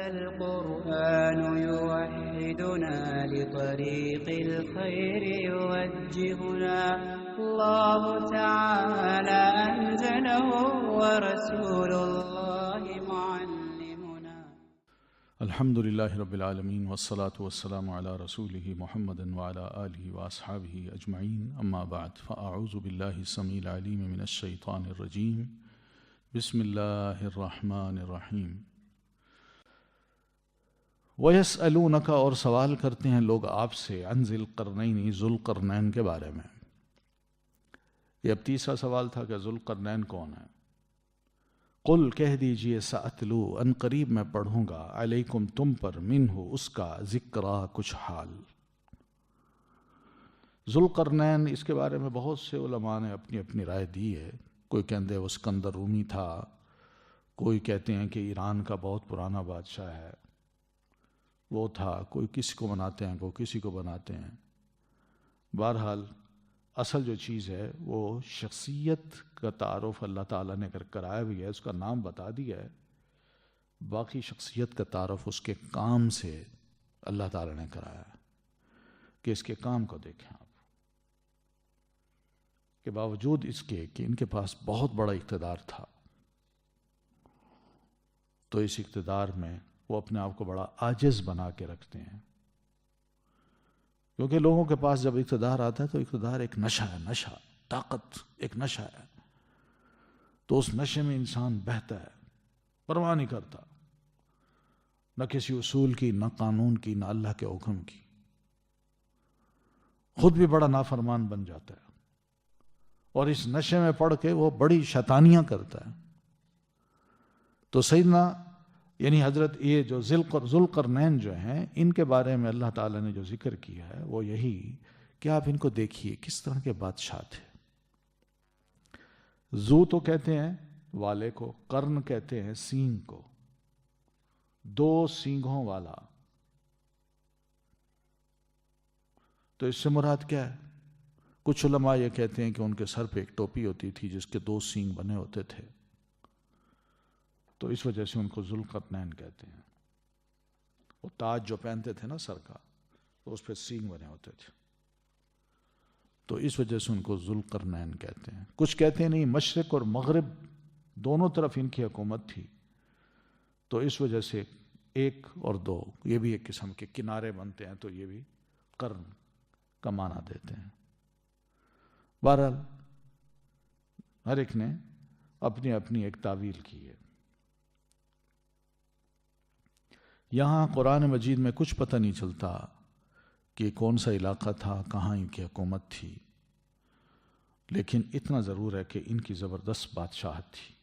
هذا القرآن يوحدنا لطريق الخير يوجهنا الله تعالى أنزله ورسول الله معلمنا. الحمد لله رب العالمين والصلاة والسلام على رسوله محمد وعلى آله وأصحابه أجمعين، أما بعد، فأعوذ بالله السميع العليم من الشيطان الرجيم، بسم الله الرحمن الرحیم۔ وَيَسْأَلُونَكَ، اور سوال کرتے ہیں لوگ آپ سے، عن ذی القرنین، ذو القرنین کے بارے میں۔ یہ اب تیسرا سوال تھا کہ ذو القرنین کون ہے؟ قل، کہہ دیجئے، سأتلو، ان قریب میں پڑھوں گا، علیکم، تم پر، منہ، اس کا، ذکرہ، کچھ حال۔ ذو القرنین، اس کے بارے میں بہت سے علماء نے اپنی اپنی رائے دی ہے۔ کوئی کہتے ہیں وہ اسکندر رومی تھا، کوئی کہتے ہیں کہ ایران کا بہت پرانا بادشاہ ہے وہ تھا، کوئی کسی کو بناتے ہیں، کوئی کسی کو بناتے ہیں۔ بہرحال اصل جو چیز ہے وہ شخصیت کا تعارف اللہ تعالیٰ نے اگر کرایا بھی ہے، اس کا نام بتا دیا ہے، باقی شخصیت کا تعارف اس کے کام سے اللہ تعالیٰ نے کرایا ہے کہ اس کے کام کو دیکھیں آپ، کہ باوجود اس کے کہ ان کے پاس بہت بڑا اقتدار تھا، تو اس اقتدار میں وہ اپنے آپ کو بڑا عاجز بنا کے رکھتے ہیں، کیونکہ لوگوں کے پاس جب اقتدار آتا ہے تو اقتدار ایک نشہ ہے، نشہ، طاقت ایک نشہ ہے، تو اس نشے میں انسان بہتا ہے، پرواہ نہیں کرتا نہ کسی اصول کی، نہ قانون کی، نہ اللہ کے حکم کی، خود بھی بڑا نافرمان بن جاتا ہے، اور اس نشے میں پڑھ کے وہ بڑی شیطانیاں کرتا ہے۔ تو سیدنا یعنی حضرت یہ جو ذو القرنین جو ہیں، ان کے بارے میں اللہ تعالیٰ نے جو ذکر کیا ہے وہ یہی کہ آپ ان کو دیکھیے کس طرح کے بادشاہ تھے۔ ذو تو کہتے ہیں والے کو، قرن کہتے ہیں سینگ کو، دو سینگوں والا۔ تو اس سے مراد کیا ہے؟ کچھ علماء یہ کہتے ہیں کہ ان کے سر پہ ایک ٹوپی ہوتی تھی جس کے دو سینگ بنے ہوتے تھے، تو اس وجہ سے ان کو ذو القرنین کہتے ہیں۔ وہ تاج جو پہنتے تھے نا سر کا، تو اس پہ سینگ بنے ہوتے تھے، تو اس وجہ سے ان کو ذو القرنین کہتے ہیں۔ کچھ کہتے ہیں نہیں، مشرق اور مغرب دونوں طرف ان کی حکومت تھی، تو اس وجہ سے ایک اور دو، یہ بھی ایک قسم کے کنارے بنتے ہیں، تو یہ بھی قرن کا معنی دیتے ہیں۔ بہرحال ہر ایک نے اپنی اپنی ایک تعویل کی ہے۔ یہاں قرآن مجید میں کچھ پتہ نہیں چلتا کہ کون سا علاقہ تھا، کہاں ان کی حکومت تھی، لیکن اتنا ضرور ہے کہ ان کی زبردست بادشاہت تھی،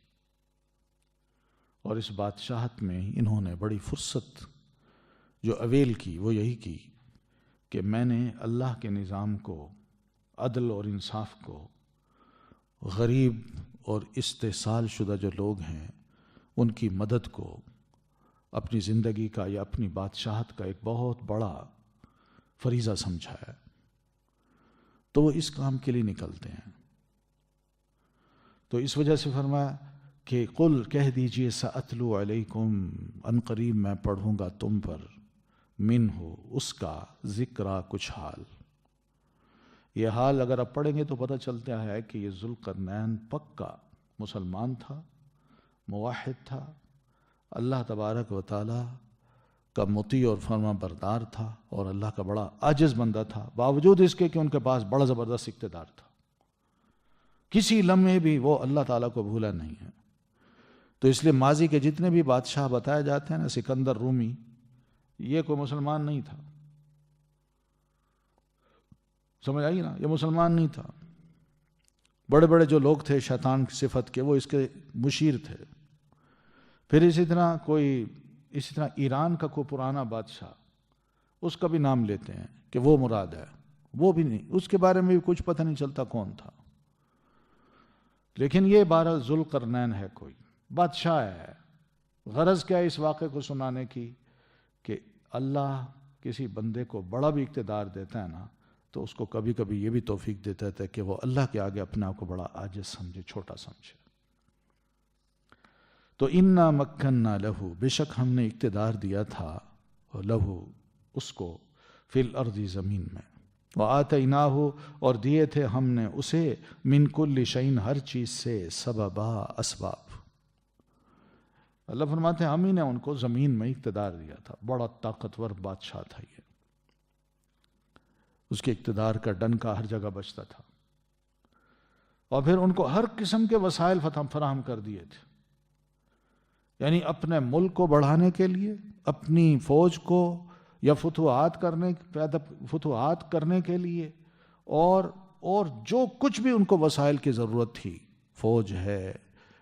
اور اس بادشاہت میں انہوں نے بڑی فرصت جو اویل کی وہ یہی کی کہ میں نے اللہ کے نظام کو، عدل اور انصاف کو، غریب اور استحصال شدہ جو لوگ ہیں ان کی مدد کو اپنی زندگی کا یا اپنی بادشاہت کا ایک بہت بڑا فریضہ سمجھا ہے، تو وہ اس کام کے لیے نکلتے ہیں۔ تو اس وجہ سے فرمایا کہ قل، کہہ دیجئے، سأتلو علیکم، ان قریب میں پڑھوں گا تم پر، منہ، اس کا، ذکرہ، کچھ حال۔ یہ حال اگر آپ پڑھیں گے تو پتہ چلتا ہے کہ یہ ذو القرنین پکا مسلمان تھا، موحد تھا، اللہ تبارک و تعالی کا مطیع اور فرما بردار تھا، اور اللہ کا بڑا عاجز بندہ تھا، باوجود اس کے کہ ان کے پاس بڑا زبردست اقتدار تھا، کسی لمحے بھی وہ اللہ تعالیٰ کو بھولا نہیں ہے۔ تو اس لیے ماضی کے جتنے بھی بادشاہ بتائے جاتے ہیں نا، سکندر رومی، یہ کوئی مسلمان نہیں تھا، سمجھ آئی نا، یہ مسلمان نہیں تھا۔ بڑے بڑے جو لوگ تھے شیطان کی صفت کے، وہ اس کے مشیر تھے۔ پھر اسی طرح ایران کا کوئی پرانا بادشاہ، اس کا بھی نام لیتے ہیں کہ وہ مراد ہے، وہ بھی نہیں، اس کے بارے میں بھی کچھ پتہ نہیں چلتا کون تھا۔ لیکن یہ بہرحال ذو القرنین ہے، کوئی بادشاہ ہے۔ غرض کیا ہے اس واقعے کو سنانے کی؟ کہ اللہ کسی بندے کو بڑا بھی اقتدار دیتا ہے نا، تو اس کو کبھی کبھی یہ بھی توفیق دیتا ہے کہ وہ اللہ کے آگے اپنے آپ کو بڑا عاجز سمجھے، چھوٹا سمجھے۔ تو انا مکننا لہو، بے شک ہم نے اقتدار دیا تھا لہو اس کو، فی الارض زمین میں، وآتیناہ اور دیے تھے ہم نے اسے، من کل شیء ہر چیز سے، سببا اسباب۔ اللہ فرماتے ہیں ہم ہی نے ان کو زمین میں اقتدار دیا تھا، بڑا طاقتور بادشاہ تھا یہ، اس کے اقتدار کا ڈنکا ہر جگہ بجتا تھا، اور پھر ان کو ہر قسم کے وسائل فراہم کر دیے تھے، یعنی اپنے ملک کو بڑھانے کے لیے، اپنی فوج کو یا فتوحات کرنے کے لیے، اور جو کچھ بھی ان کو وسائل کی ضرورت تھی، فوج ہے،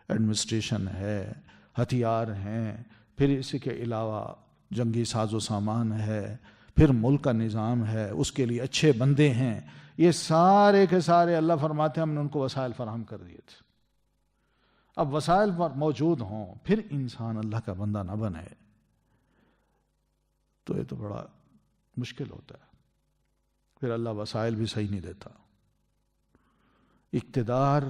ایڈمنسٹریشن ہے، ہتھیار ہیں، پھر اسی کے علاوہ جنگی ساز و سامان ہے، پھر ملک کا نظام ہے، اس کے لیے اچھے بندے ہیں، یہ سارے کے سارے اللہ فرماتے ہیں ہم نے ان کو وسائل فراہم کر دیے تھے۔ اب وسائل موجود ہوں پھر انسان اللہ کا بندہ نہ بنے تو یہ تو بڑا مشکل ہوتا ہے، پھر اللہ وسائل بھی صحیح نہیں دیتا۔ اقتدار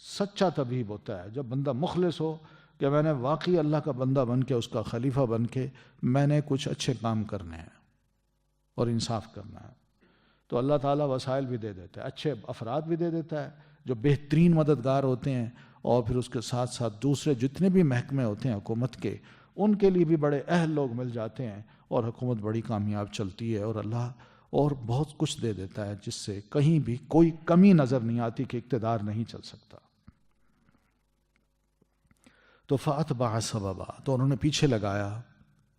سچا طبیب ہوتا ہے جب بندہ مخلص ہو کہ میں نے واقعی اللہ کا بندہ بن کے، اس کا خلیفہ بن کے میں نے کچھ اچھے کام کرنے ہیں اور انصاف کرنا ہے، تو اللہ تعالیٰ وسائل بھی دے دیتا ہے، اچھے افراد بھی دے دیتا ہے جو بہترین مددگار ہوتے ہیں، اور پھر اس کے ساتھ ساتھ دوسرے جتنے بھی محکمے ہوتے ہیں حکومت کے، ان کے لیے بھی بڑے اہل لوگ مل جاتے ہیں، اور حکومت بڑی کامیاب چلتی ہے، اور اللہ اور بہت کچھ دے دیتا ہے جس سے کہیں بھی کوئی کمی نظر نہیں آتی کہ اقتدار نہیں چل سکتا۔ تو فَأَتْبَعَ سَبَبًا، تو انہوں نے پیچھے لگایا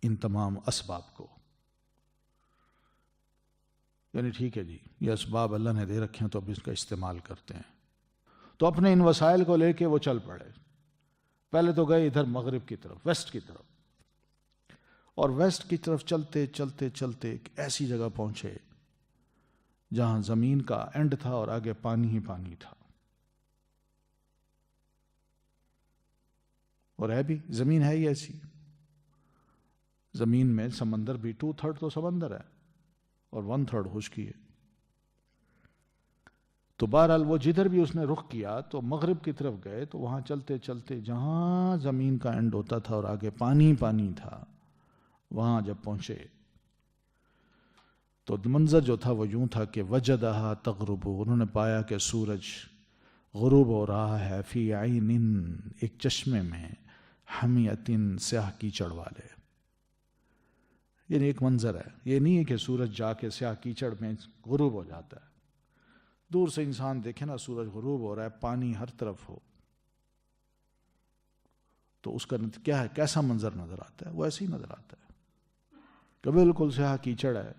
ان تمام اسباب کو، یعنی ٹھیک ہے جی یہ اسباب اللہ نے دے رکھے ہیں تو اب اس کا استعمال کرتے ہیں، تو اپنے ان وسائل کو لے کے وہ چل پڑے۔ پہلے تو گئے ادھر مغرب کی طرف، ویسٹ کی طرف، اور ویسٹ کی طرف چلتے چلتے چلتے ایک ایسی جگہ پہنچے جہاں زمین کا اینڈ تھا اور آگے پانی ہی پانی تھا، اور ہے بھی زمین ہے ہی ایسی، زمین میں سمندر بھی 2/3 تو سمندر ہے اور 1/3 خشکی ہے۔ تو بہرحال وہ جدھر بھی اس نے رخ کیا تو مغرب کی طرف گئے، تو وہاں چلتے چلتے جہاں زمین کا اینڈ ہوتا تھا اور آگے پانی پانی تھا، وہاں جب پہنچے تو منظر جو تھا وہ یوں تھا کہ وجدہا تغرب، انہوں نے پایا کہ سورج غروب ہو رہا ہے، فی عین، ایک چشمے میں، حمیۃ، سیاہ کیچڑ والے، یعنی ایک منظر ہے، یہ نہیں ہے کہ سورج جا کے سیاہ کیچڑ میں غروب ہو جاتا ہے، دور سے انسان دیکھے نا سورج غروب ہو رہا ہے، پانی ہر طرف ہو تو اس کا کیا ہے، کیسا منظر نظر آتا ہے، وہ ایسے ہی نظر آتا ہے کہ بالکل سیاہ کیچڑ ہے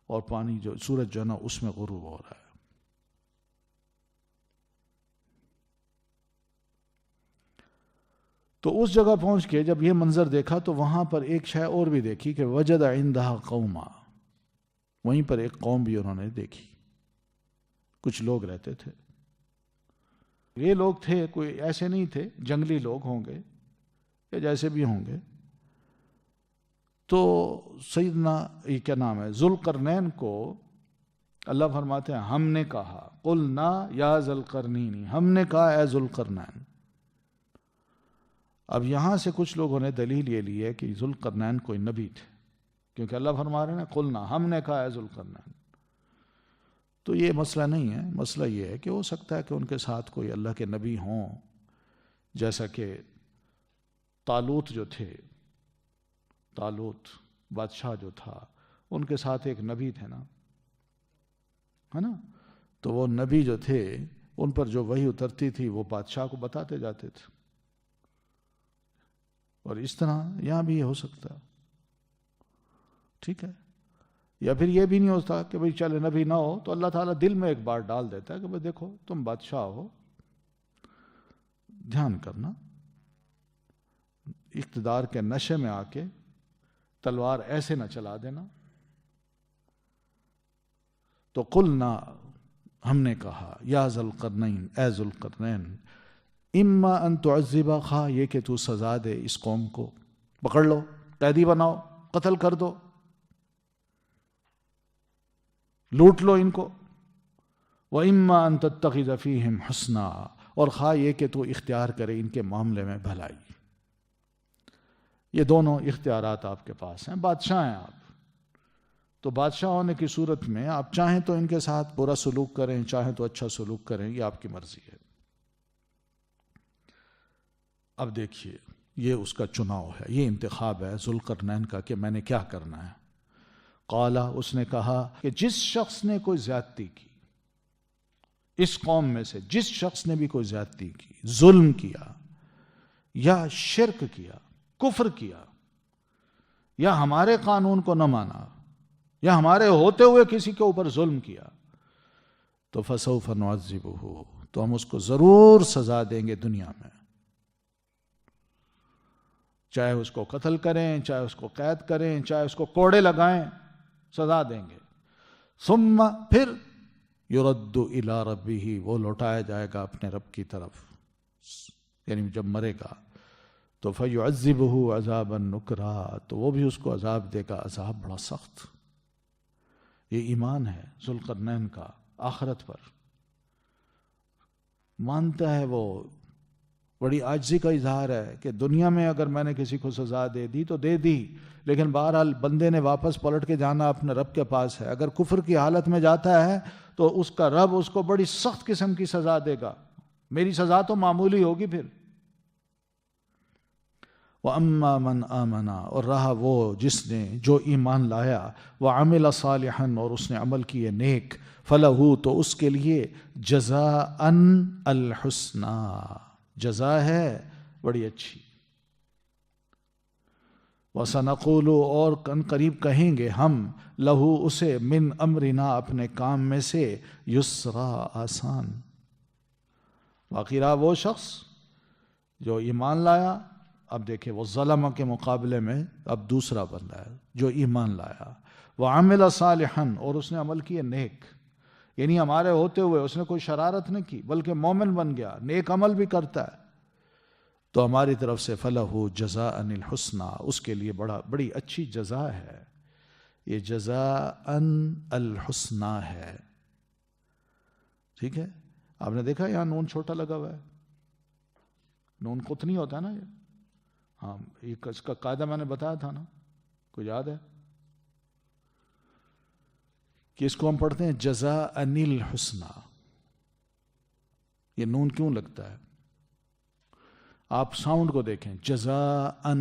اور پانی جو سورج جو ہے نا اس میں غروب ہو رہا ہے۔ تو اس جگہ پہنچ کے جب یہ منظر دیکھا تو وہاں پر ایک شے اور بھی دیکھی کہ وجد عندہا قوما، وہیں پر ایک قوم بھی انہوں نے دیکھی، کچھ لوگ رہتے تھے، یہ لوگ تھے کوئی ایسے نہیں تھے جنگلی لوگ ہوں گے یا جیسے بھی ہوں گے، تو سیدنا یہ کیا نام ہے ذوالقرنین کو اللہ فرماتے ہیں ہم نے کہا، قلنا یا ذوالقرنین، ہم نے کہا اے ذوالقرنین۔ اب یہاں سے کچھ لوگوں نے دلیل یہ لی ہے کہ ذوالقرنین کوئی نبی تھے، کیونکہ اللہ فرما رہے ہیں قلنا، ہم نے کہا اے ذوالقرنین، تو یہ مسئلہ نہیں ہے، مسئلہ یہ ہے کہ ہو سکتا ہے کہ ان کے ساتھ کوئی اللہ کے نبی ہوں، جیسا کہ طالوت جو تھے، طالوت بادشاہ جو تھا ان کے ساتھ ایک نبی تھے نا، ہے نا، تو وہ نبی جو تھے ان پر جو وحی اترتی تھی وہ بادشاہ کو بتاتے جاتے تھے، اور اس طرح یہاں بھی یہ ہو سکتا، ٹھیک ہے، یا پھر یہ بھی نہیں ہوتا کہ بھئی چلے نبی نہ ہو تو اللہ تعالیٰ دل میں ایک بار ڈال دیتا ہے کہ بھئی دیکھو تم بادشاہ ہو، دھیان کرنا، اقتدار کے نشے میں آ کے تلوار ایسے نہ چلا دینا، تو قلنا، ہم نے کہا، یا ذوالقرنین، اے ذوالقرنین، اما ان تعذب، خواہ یہ کہ تو سزا دے اس قوم کو، پکڑ لو، قیدی بناؤ، قتل کر دو، لوٹ لو ان کو، وَإِمَّا أَن تَتَّخِذَ فِيهِمْ حُسْنًا، اور خواہ یہ کہ تو اختیار کرے ان کے معاملے میں بھلائی۔ یہ دونوں اختیارات آپ کے پاس ہیں، بادشاہ ہیں آپ، تو بادشاہ ہونے کی صورت میں آپ چاہیں تو ان کے ساتھ برا سلوک کریں، چاہیں تو اچھا سلوک کریں، یہ آپ کی مرضی ہے۔ اب دیکھیے یہ اس کا چناؤ ہے، یہ انتخاب ہے ذوالقرنین کا کہ میں نے کیا کرنا ہے۔ قالا، اس نے کہا کہ جس شخص نے کوئی زیادتی کی اس قوم میں سے، جس شخص نے بھی کوئی زیادتی کی، ظلم کیا یا شرک کیا، کفر کیا، یا ہمارے قانون کو نہ مانا، یا ہمارے ہوتے ہوئے کسی کے اوپر ظلم کیا، تو فسوف نعذبہ، تو ہم اس کو ضرور سزا دیں گے دنیا میں، چاہے اس کو قتل کریں، چاہے اس کو قید کریں، چاہے اس کو کوڑے لگائیں، سزا دیں گے۔ ثم، پھر یرد الی ربہ، وہ لوٹایا جائے گا اپنے رب کی طرف، یعنی جب مرے گا تو فیعذبہ عذابا نکرا، تو وہ بھی اس کو عذاب دے گا، عذاب بڑا سخت۔ یہ ایمان ہے ذوالقرنین کا آخرت پر، مانتا ہے وہ، بڑی عاجزی کا اظہار ہے کہ دنیا میں اگر میں نے کسی کو سزا دے دی تو دے دی، لیکن بہرحال بندے نے واپس پلٹ کے جانا اپنے رب کے پاس ہے۔ اگر کفر کی حالت میں جاتا ہے تو اس کا رب اس کو بڑی سخت قسم کی سزا دے گا، میری سزا تو معمولی ہوگی پھر۔ وَأَمَّا مَنْ آمَنَا، اور رہا وہ جس نے جو ایمان لایا، وَعَمِلَ صَالِحًا، اور اس نے عمل کیے نیک، فَلَهُ، تو اس کے لیے جزاءً الحسنى، جزا ہے بڑی اچھی۔ وَسَنَقُولُ، اور قریب کہیں گے ہم، لَهُ، اسے، مِنْ أَمْرِنَا، اپنے کام میں سے، یسرا، آسان۔ باقی رہا وہ شخص جو ایمان لایا، اب دیکھیں وہ ظلمہ کے مقابلے میں اب دوسرا بندہ ہے جو ایمان لایا، وَعَمِلَ صَالِحًا، اور اس نے عمل کیے نیک، یعنی ہمارے ہوتے ہوئے اس نے کوئی شرارت نہیں کی بلکہ مومن بن گیا، نیک عمل بھی کرتا ہے، تو ہماری طرف سے فَلَهُ جَزَاءً الْحُسْنَى، اس کے لیے بڑی اچھی جزا ہے، یہ جزاءً الحسنى ہے۔ ٹھیک ہے، آپ نے دیکھا یہاں نون چھوٹا لگا ہوا ہے، نون قطنی ہوتا ہے نا یہ، ہاں، اس کا قاعدہ میں نے بتایا تھا نا، کوئی یاد ہے کہ اس کو ہم پڑھتے ہیں جزاءً الحسنى، یہ نون کیوں لگتا ہے؟ آپ ساؤنڈ کو دیکھیں، جزاءً،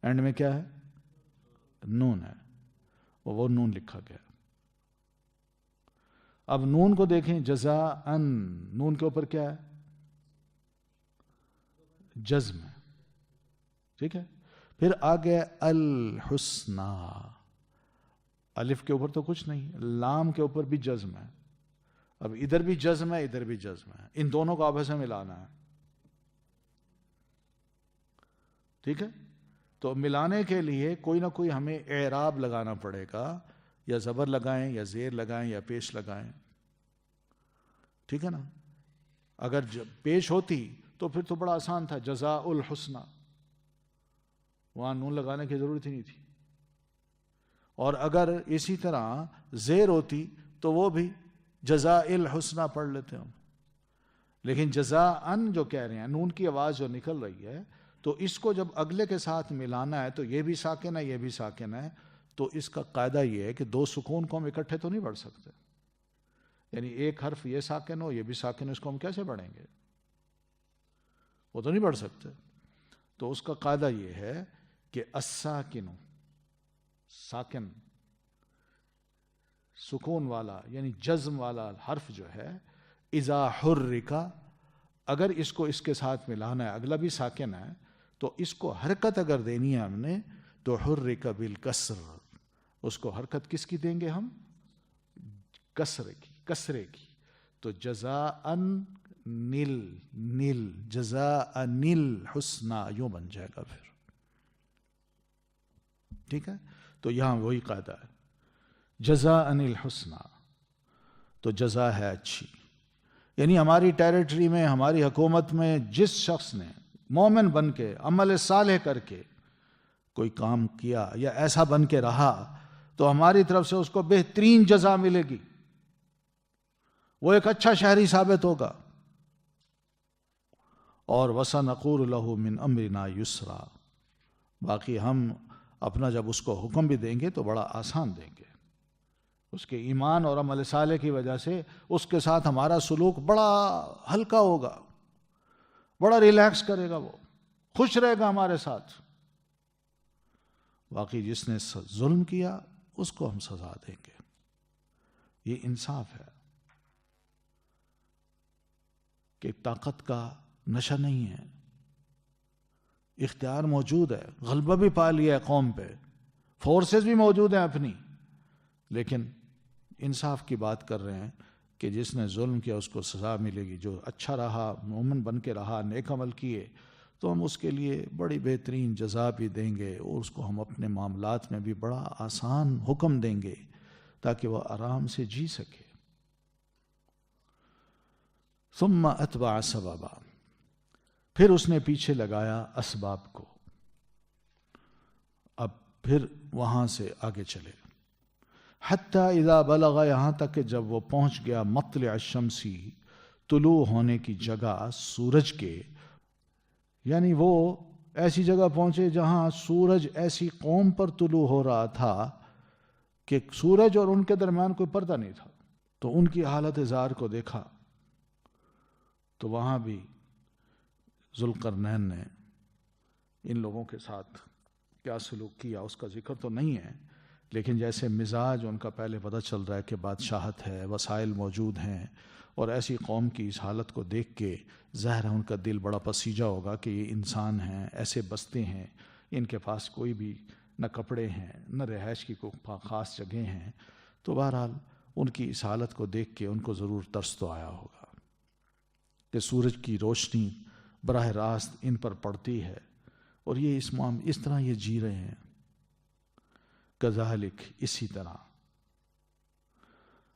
اینڈ میں کیا ہے؟ نون ہے، وہ نون لکھا گیا۔ اب نون کو دیکھیں، جزاءً، نون کے اوپر کیا ہے؟ جزم ہے، ٹھیک ہے، پھر آگے الحسنى، الف کے اوپر تو کچھ نہیں، لام کے اوپر بھی جزم ہے، اب ادھر بھی جزم ہے ادھر بھی جزم ہے، ان دونوں کو آپس میں ملانا ہے، ٹھیک ہے، تو ملانے کے لیے کوئی نہ کوئی ہمیں اعراب لگانا پڑے گا، یا زبر لگائیں یا زیر لگائیں یا پیش لگائیں، ٹھیک ہے نا، اگر پیش ہوتی تو پھر تو بڑا آسان تھا، جزاء الحسنى، وہاں نون لگانے کی ضرورت ہی نہیں تھی، اور اگر اسی طرح زیر ہوتی تو وہ بھی جزاء الحسنى پڑھ لیتے ہم، لیکن جزاء جو کہہ رہے ہیں، نون کی آواز جو نکل رہی ہے، تو اس کو جب اگلے کے ساتھ ملانا ہے تو یہ بھی ساکن ہے یہ بھی ساکن ہے، تو اس کا قاعدہ یہ ہے کہ دو سکون کو ہم اکٹھے تو نہیں پڑھ سکتے، یعنی ایک حرف یہ ساکن ہو یہ بھی ساکن ہو، اس کو ہم کیسے پڑھیں گے؟ وہ تو نہیں پڑھ سکتے، تو اس کا قاعدہ یہ ہے کہ الساکن، ساکن، سکون والا یعنی جزم والا حرف جو ہے، اذا حرک، اگر اس کو اس کے ساتھ ملانا ہے، اگلا بھی ساکن ہے، تو اس کو حرکت اگر دینی ہے ہم نے تو حرک بالکسر، اس کو حرکت کس کی دیں گے ہم؟ کسرے کی، تو جزاء نیل، جزاء الحسنى، یوں بن جائے گا پھر، ٹھیک ہے، تو یہاں وہی قاعدہ ہے، جزاء الحسنى، تو جزا ہے اچھی، یعنی ہماری ٹیریٹری میں، ہماری حکومت میں جس شخص نے مومن بن کے عمل صالح کر کے کوئی کام کیا یا ایسا بن کے رہا، تو ہماری طرف سے اس کو بہترین جزا ملے گی، وہ ایک اچھا شہری ثابت ہوگا. اور وَسَنَقُولُ لَهُ مِنْ أَمْرِنَا يُسْرًا، باقی ہم اپنا جب اس کو حکم بھی دیں گے تو بڑا آسان دیں گے. اس کے ایمان اور عمل صالح کی وجہ سے اس کے ساتھ ہمارا سلوک بڑا ہلکا ہوگا، بڑا ریلیکس کرے گا، وہ خوش رہے گا ہمارے ساتھ. باقی جس نے ظلم کیا اس کو ہم سزا دیں گے. یہ انصاف ہے کہ طاقت کا نشہ نہیں ہے، اختیار موجود ہے، غلبہ بھی پا لیا ہے قوم پہ، فورسز بھی موجود ہیں اپنی، لیکن انصاف کی بات کر رہے ہیں کہ جس نے ظلم کیا اس کو سزا ملے گی. جو اچھا رہا، مومن بن کے رہا، نیک عمل کیے تو ہم اس کے لیے بڑی بہترین جزا بھی دیں گے، اور اس کو ہم اپنے معاملات میں بھی بڑا آسان حکم دیں گے تاکہ وہ آرام سے جی سکے. ثم اتبع سببا، پھر اس نے پیچھے لگایا اسباب کو. اب پھر وہاں سے آگے چلے. حتی اذا بلغ، یہاں تک کہ جب وہ پہنچ گیا مطلع الشمسی، طلوع ہونے کی جگہ سورج کے، یعنی وہ ایسی جگہ پہنچے جہاں سورج ایسی قوم پر طلوع ہو رہا تھا کہ سورج اور ان کے درمیان کوئی پردہ نہیں تھا. تو ان کی حالت زار کو دیکھا تو وہاں بھی ذوالقرنین نے ان لوگوں کے ساتھ کیا سلوک کیا اس کا ذکر تو نہیں ہے، لیکن جیسے مزاج ان کا پہلے پتہ چل رہا ہے کہ بادشاہت ہے، وسائل موجود ہیں، اور ایسی قوم کی اس حالت کو دیکھ کے ظاہر ہے ان کا دل بڑا پسیجا ہوگا کہ یہ انسان ہیں، ایسے بستے ہیں، ان کے پاس کوئی بھی نہ کپڑے ہیں، نہ رہائش کی کوئی خاص جگہیں ہیں. تو بہرحال ان کی اس حالت کو دیکھ کے ان کو ضرور ترس تو آیا ہوگا کہ سورج کی روشنی براہ راست ان پر پڑتی ہے اور یہ اس طرح یہ جی رہے ہیں. کذالک، اسی طرح.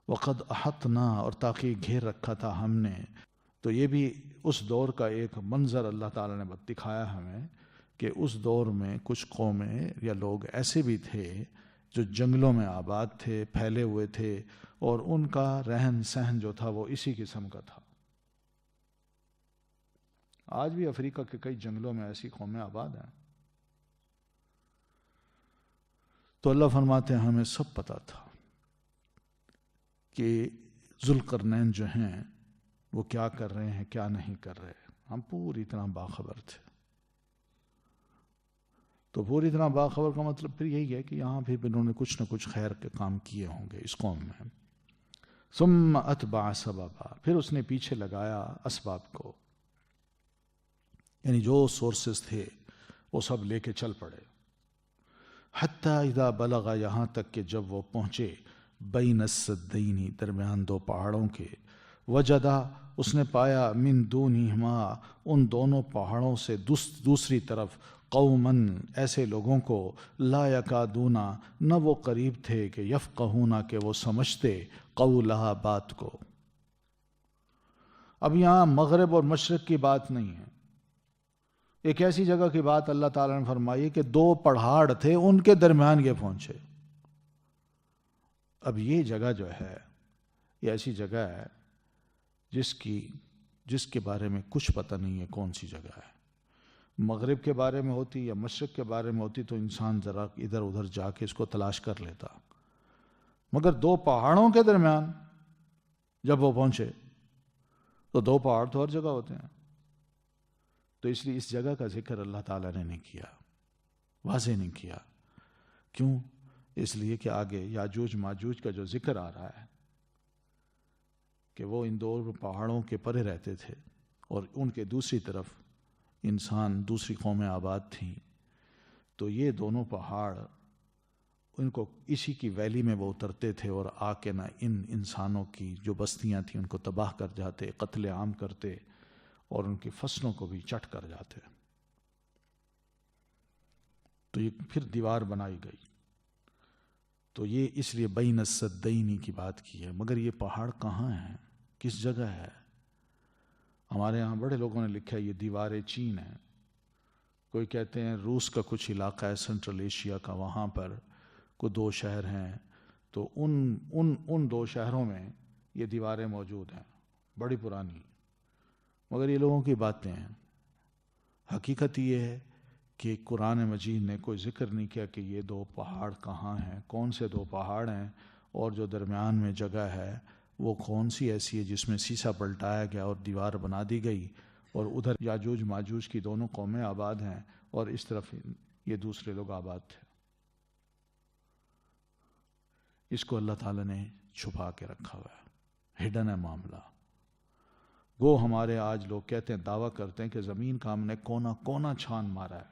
وقد احطنا، اور تاکہ گھیر رکھا تھا ہم نے. تو یہ بھی اس دور کا ایک منظر اللہ تعالیٰ نے دکھایا ہمیں کہ اس دور میں کچھ قومیں یا لوگ ایسے بھی تھے جو جنگلوں میں آباد تھے، پھیلے ہوئے تھے، اور ان کا رہن سہن جو تھا وہ اسی قسم کا تھا. آج بھی افریقہ کے کئی جنگلوں میں ایسی قومیں آباد ہیں. تو اللہ فرماتے ہیں ہمیں سب پتا تھا کہ ذوالقرنین جو ہیں وہ کیا کر رہے ہیں، کیا نہیں کر رہے. ہم پوری طرح باخبر تھے. تو پوری طرح باخبر کا مطلب پھر یہی ہے کہ یہاں بھی انہوں نے کچھ نہ کچھ خیر کے کام کیے ہوں گے اس قوم میں. ثم اتبع سببا، پھر اس نے پیچھے لگایا اسباب کو، یعنی جو سورسز تھے وہ سب لے کے چل پڑے. حتی اذا بلغ، یہاں تک کہ جب وہ پہنچے بین السدین، درمیان دو پہاڑوں کے. وجدا، اس نے پایا من دونہما، ان دونوں پہاڑوں سے دوسری طرف قومن، ایسے لوگوں کو لا یکادون، نہ وہ قریب تھے کہ یفقہون، کہ وہ سمجھتے قولہا، بات کو. اب یہاں مغرب اور مشرق کی بات نہیں ہے، ایک ایسی جگہ کی بات اللہ تعالیٰ نے فرمائی کہ دو پہاڑ تھے ان کے درمیان یہ پہنچے. اب یہ جگہ جو ہے یہ ایسی جگہ ہے جس کے بارے میں کچھ پتہ نہیں ہے کون سی جگہ ہے. مغرب کے بارے میں ہوتی یا مشرق کے بارے میں ہوتی تو انسان ذرا ادھر ادھر جا کے اس کو تلاش کر لیتا، مگر دو پہاڑوں کے درمیان جب وہ پہنچے تو دو پہاڑ تو ہر جگہ ہوتے ہیں، تو اس لیے اس جگہ کا ذکر اللہ تعالیٰ نے نہیں کیا، واضح نہیں کیا. کیوں؟ اس لیے کہ آگے یاجوج ماجوج کا جو ذکر آ رہا ہے کہ وہ ان دو پہاڑوں کے پرے رہتے تھے اور ان کے دوسری طرف انسان، دوسری قومیں آباد تھیں. تو یہ دونوں پہاڑ ان کو اسی کی ویلی میں وہ اترتے تھے اور آ کے نہ ان انسانوں کی جو بستیاں تھیں ان کو تباہ کر جاتے، قتل عام کرتے اور ان کی فصلوں کو بھی چٹ کر جاتے. تو یہ پھر دیوار بنائی گئی. تو یہ اس لیے بین السدین کی بات کی ہے. مگر یہ پہاڑ کہاں ہیں، کس جگہ ہے؟ ہمارے ہاں بڑے لوگوں نے لکھا ہے یہ دیوار چین ہے. کوئی کہتے ہیں روس کا کچھ علاقہ ہے سینٹرل ایشیا کا، وہاں پر کوئی دو شہر ہیں، تو ان دو شہروں میں یہ دیواریں موجود ہیں بڑی پرانی، مگر یہ لوگوں کی باتیں ہیں۔ حقیقت یہ ہے کہ قرآن مجید نے کوئی ذکر نہیں کیا کہ یہ دو پہاڑ کہاں ہیں، کون سے دو پہاڑ ہیں، اور جو درمیان میں جگہ ہے وہ کون سی ایسی ہے جس میں سیسا پلٹایا گیا اور دیوار بنا دی گئی، اور ادھر یاجوج ماجوج کی دونوں قومیں آباد ہیں اور اس طرف یہ دوسرے لوگ آباد تھے۔ اس کو اللہ تعالیٰ نے چھپا کے رکھا ہوا ہے، ہڈن ہے معاملہ۔ وہ ہمارے آج لوگ کہتے ہیں، دعویٰ کرتے ہیں کہ زمین کا ہم نے کونا کونا چھان مارا ہے،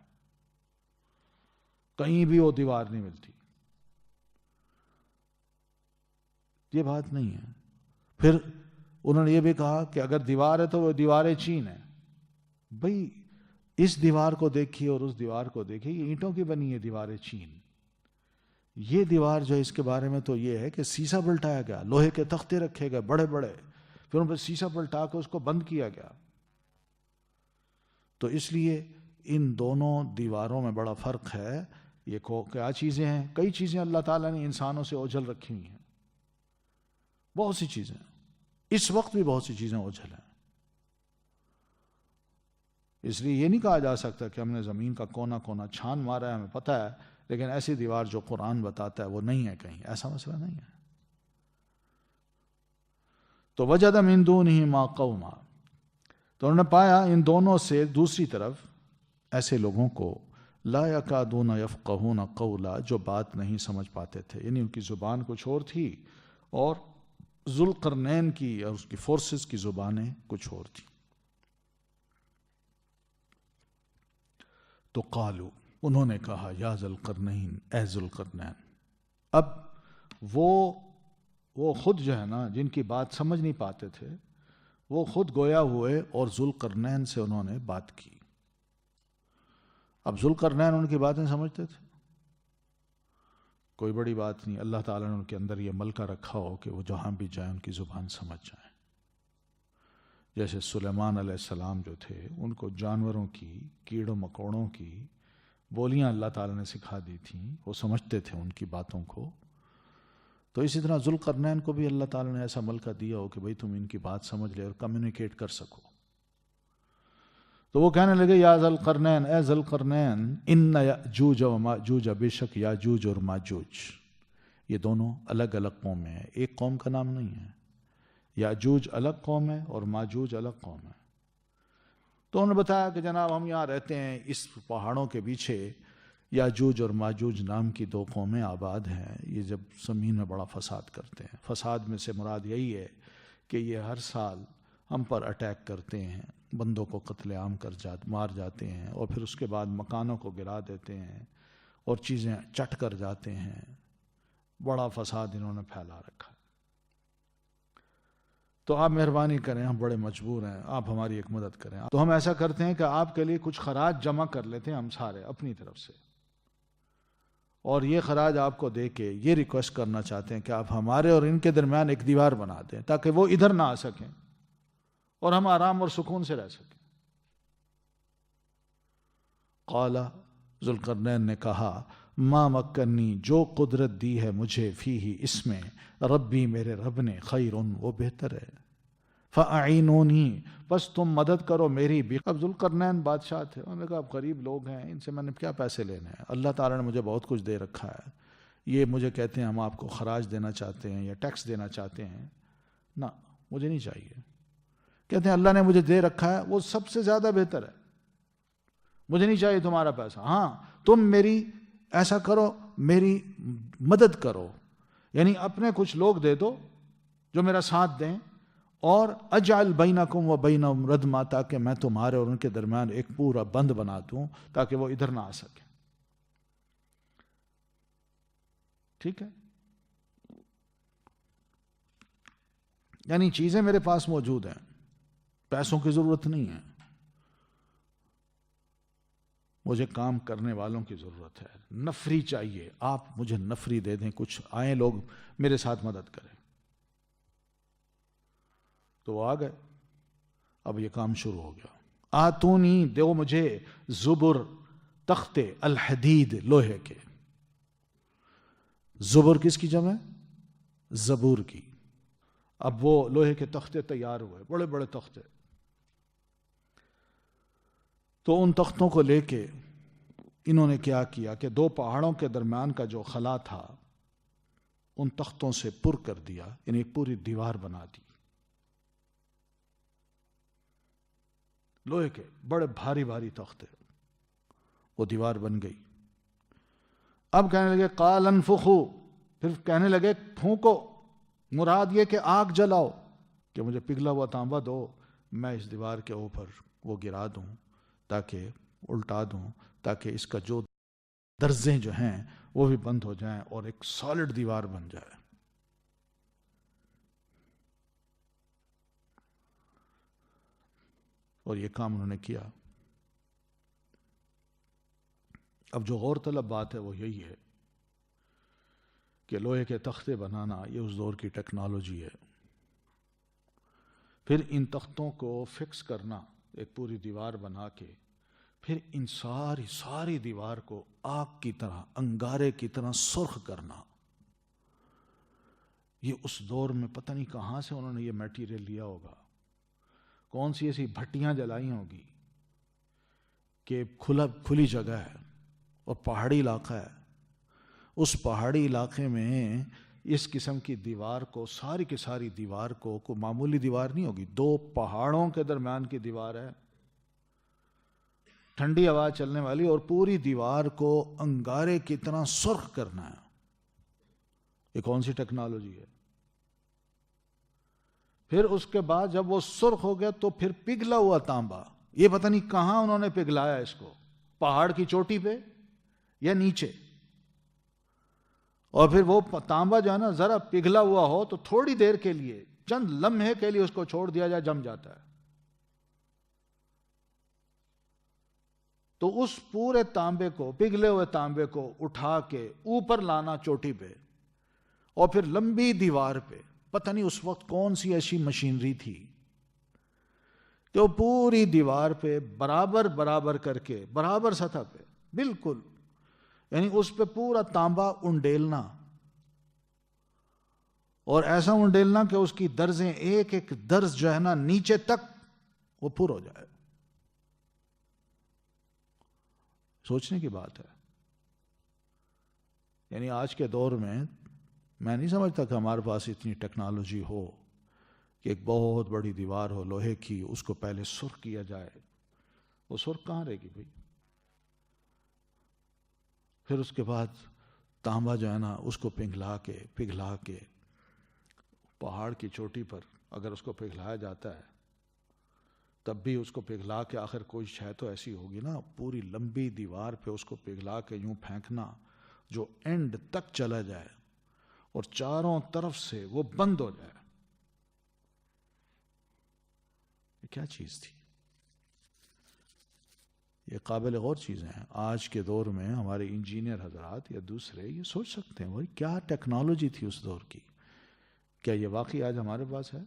کہیں بھی وہ دیوار نہیں ملتی۔ یہ بات نہیں ہے۔ پھر انہوں نے یہ بھی کہا کہ اگر دیوار ہے تو وہ دیواریں چین ہے۔ بھئی اس دیوار کو دیکھیے اور اس دیوار کو دیکھیے، یہ اینٹوں کی بنی ہے دیواریں چین۔ یہ دیوار جو ہے اس کے بارے میں تو یہ ہے کہ سیسا پلٹایا گیا، لوہے کے تختے رکھے گئے بڑے بڑے، پھر ان پر سیسا پلٹا کے اس کو بند کیا گیا۔ تو اس لیے ان دونوں دیواروں میں بڑا فرق ہے۔ یہ کیا چیزیں ہیں؟ کئی چیزیں اللہ تعالیٰ نے انسانوں سے اوجھل رکھی ہوئی ہیں، بہت سی چیزیں، اس وقت بھی بہت سی چیزیں اوجھل ہیں۔ اس لیے یہ نہیں کہا جا سکتا کہ ہم نے زمین کا کونا کونا چھان مارا ہے، ہمیں پتہ ہے، لیکن ایسی دیوار جو قرآن بتاتا ہے وہ نہیں ہے کہیں، ایسا مسئلہ نہیں ہے۔ تو وجد من دونہ ما قوما، تو انہوں نے پایا ان دونوں سے دوسری طرف ایسے لوگوں کو، لا یکادون یفقہون قولا، جو بات نہیں سمجھ پاتے تھے، یعنی ان کی زبان کچھ اور تھی اور ذوالقرنین کی اور اس کی فورسز کی زبانیں کچھ اور تھی۔ تو قالو، انہوں نے کہا، یا ذوالقرنین، اے ذوالقرنین۔ اب وہ خود جو ہے نا، جن کی بات سمجھ نہیں پاتے تھے، وہ خود گویا ہوئے اور ذوالقرنین سے انہوں نے بات کی۔ اب ذوالقرنین ان کی باتیں سمجھتے تھے، کوئی بڑی بات نہیں، اللہ تعالیٰ نے ان کے اندر یہ ملکہ رکھا ہو کہ وہ جہاں بھی جائیں ان کی زبان سمجھ جائیں۔ جیسے سلیمان علیہ السلام جو تھے، ان کو جانوروں کی، کیڑوں مکوڑوں کی بولیاں اللہ تعالیٰ نے سکھا دی تھیں، وہ سمجھتے تھے ان کی باتوں کو۔ تو اسی طرح ذوالقرنین کو بھی اللہ تعالیٰ نے ایسا ملکہ دیا ہو کہ بھئی تم ان کی بات سمجھ لے اور کمیونیکیٹ کر سکو۔ تو وہ کہنے لگے، یا ذوالقرنین، اے ذوالقرنین، ان یاجوج و ماجوج، بے شک یاجوج اور ماجوج، یہ دونوں الگ الگ قومیں ہیں، ایک قوم کا نام نہیں ہے۔ یاجوج الگ قوم ہے اور ماجوج الگ قوم ہے۔ تو انہوں نے بتایا کہ جناب ہم یہاں رہتے ہیں، اس پہاڑوں کے پیچھے یاجوج اور ماجوج نام کی دو قومیں آباد ہیں، یہ جب زمین میں بڑا فساد کرتے ہیں۔ فساد میں سے مراد یہی ہے کہ یہ ہر سال ہم پر اٹیک کرتے ہیں، بندوں کو قتل عام مار جاتے ہیں، اور پھر اس کے بعد مکانوں کو گرا دیتے ہیں اور چیزیں چٹ کر جاتے ہیں۔ بڑا فساد انہوں نے پھیلا رکھا۔ تو آپ مہربانی کریں، ہم بڑے مجبور ہیں، آپ ہماری ایک مدد کریں۔ تو ہم ایسا کرتے ہیں کہ آپ کے لیے کچھ خراج جمع کر لیتے ہیں ہم سارے اپنی طرف سے، اور یہ خراج آپ کو دے کے یہ ریکویسٹ کرنا چاہتے ہیں کہ آپ ہمارے اور ان کے درمیان ایک دیوار بنا دیں تاکہ وہ ادھر نہ آ سکیں اور ہم آرام اور سکون سے رہ سکیں۔ قال، ذوالقرنین نے کہا، ما مکنی، جو قدرت دی ہے مجھے، فیہ، اس میں، ربی، میرے رب نے، خیر، وہ بہتر ہے، فاعینونی، بس تم مدد کرو میری بھی۔ اب ذوالقرنین بادشاہ تھے، انہوں نے کہا اب غریب لوگ ہیں، ان سے میں نے کیا پیسے لینے ہیں، اللہ تعالیٰ نے مجھے بہت کچھ دے رکھا ہے، یہ مجھے کہتے ہیں ہم آپ کو خراج دینا چاہتے ہیں یا ٹیکس دینا چاہتے ہیں، نہ، مجھے نہیں چاہیے۔ کہتے ہیں اللہ نے مجھے دے رکھا ہے، وہ سب سے زیادہ بہتر ہے، مجھے نہیں چاہیے تمہارا پیسہ، ہاں تم میری ایسا کرو، میری مدد کرو، یعنی اپنے کچھ لوگ دے دو جو میرا ساتھ دیں، اور اجعل بینکم و بینہم ردما، تاکہ میں تمہارے اور ان کے درمیان ایک پورا بند بنا دوں تاکہ وہ ادھر نہ آ سکے۔ ٹھیک ہے، یعنی چیزیں میرے پاس موجود ہیں، پیسوں کی ضرورت نہیں ہے، مجھے کام کرنے والوں کی ضرورت ہے، نفری چاہیے، آپ مجھے نفری دے دیں، کچھ آئیں لوگ میرے ساتھ مدد کریں۔ تو وہ آ گئے، اب یہ کام شروع ہو گیا۔ آتونی، دو مجھے، زبر، تختے، الحدید، لوہے کے۔ زبر کس کی جمع ہے؟ زبور کی۔ اب وہ لوہے کے تختے تیار ہوئے، بڑے بڑے تختے. تو ان تختوں کو لے کے انہوں نے کیا کیا کہ دو پہاڑوں کے درمیان کا جو خلا تھا ان تختوں سے پر کر دیا، یعنی ایک پوری دیوار بنا دی. لوہے کے بڑے بھاری بھاری تختے، وہ دیوار بن گئی. اب کہنے لگے قال انفخوا، پھر کہنے لگے پھونکو، مراد یہ کہ آگ جلاؤ، کہ مجھے پگھلا ہوا تانبا دو، میں اس دیوار کے اوپر وہ گرا دوں، تاکہ الٹا دوں، تاکہ اس کا جو درزیں جو ہیں وہ بھی بند ہو جائیں اور ایک سالڈ دیوار بن جائے. اور یہ کام انہوں نے کیا. اب جو غور طلب بات ہے وہ یہی ہے کہ لوہے کے تختے بنانا یہ اس دور کی ٹیکنالوجی ہے. پھر ان تختوں کو فکس کرنا ایک پوری دیوار بنا کے، پھر ان ساری دیوار کو آگ کی طرح، انگارے کی طرح سرخ کرنا. یہ اس دور میں پتہ نہیں کہاں سے انہوں نے یہ میٹیریل لیا ہوگا، کون سی ایسی بھٹیاں جلائی ہوں گی کہ کھلی جگہ ہے اور پہاڑی علاقہ ہے. اس پہاڑی علاقے میں اس قسم کی دیوار کو، ساری کی ساری دیوار کو، کوئی معمولی دیوار نہیں ہوگی، دو پہاڑوں کے درمیان کی دیوار ہے، ٹھنڈی ہوا چلنے والی، اور پوری دیوار کو انگارے کی طرح سرخ کرنا ہے. یہ کون سی ٹیکنالوجی ہے؟ پھر اس کے بعد جب وہ سرخ ہو گیا تو پھر پگھلا ہوا تانبا، یہ پتہ نہیں کہاں انہوں نے پگھلایا اس کو، پہاڑ کی چوٹی پہ یا نیچے. اور پھر وہ تانبا جو ہے نا ذرا پگھلا ہوا ہو تو تھوڑی دیر کے لیے، چند لمحے کے لیے اس کو چھوڑ دیا جائے، جم جاتا ہے. تو اس پورے تانبے کو، پگھلے ہوئے تانبے کو اٹھا کے اوپر لانا چوٹی پہ، اور پھر لمبی دیوار پہ، پتہ نہیں اس وقت کون سی ایسی مشینری تھی کہ وہ پوری دیوار پہ برابر کر کے، برابر سطح پہ بالکل، یعنی اس پہ پورا تانبا انڈیلنا، اور ایسا انڈیلنا کہ اس کی درزیں، ایک ایک درز جو ہے نا نیچے تک وہ پر ہو جائے. سوچنے کی بات ہے. یعنی آج کے دور میں نہیں سمجھتا کہ ہمارے پاس اتنی ٹیکنالوجی ہو کہ ایک بہت بڑی دیوار ہو لوہے کی، اس کو پہلے سرخ کیا جائے. وہ سرخ کہاں رہے گی بھائی؟ پھر اس کے بعد تانبا جو ہے نا اس کو پگھلا کے پہاڑ کی چوٹی پر اگر اس کو پگھلایا جاتا ہے، تب بھی اس کو پگھلا کے آخر کوئی شے تو ایسی ہوگی نا، پوری لمبی دیوار پہ اس کو پگھلا کے یوں پھینکنا جو اینڈ تک چلا جائے اور چاروں طرف سے وہ بند ہو جائے. یہ کیا چیز تھی؟ یہ قابل غور چیزیں ہیں. آج کے دور میں ہمارے انجینئر حضرات یا دوسرے یہ سوچ سکتے ہیں بھائی کیا ٹیکنالوجی تھی اس دور کی. کیا یہ واقعی آج ہمارے پاس ہے؟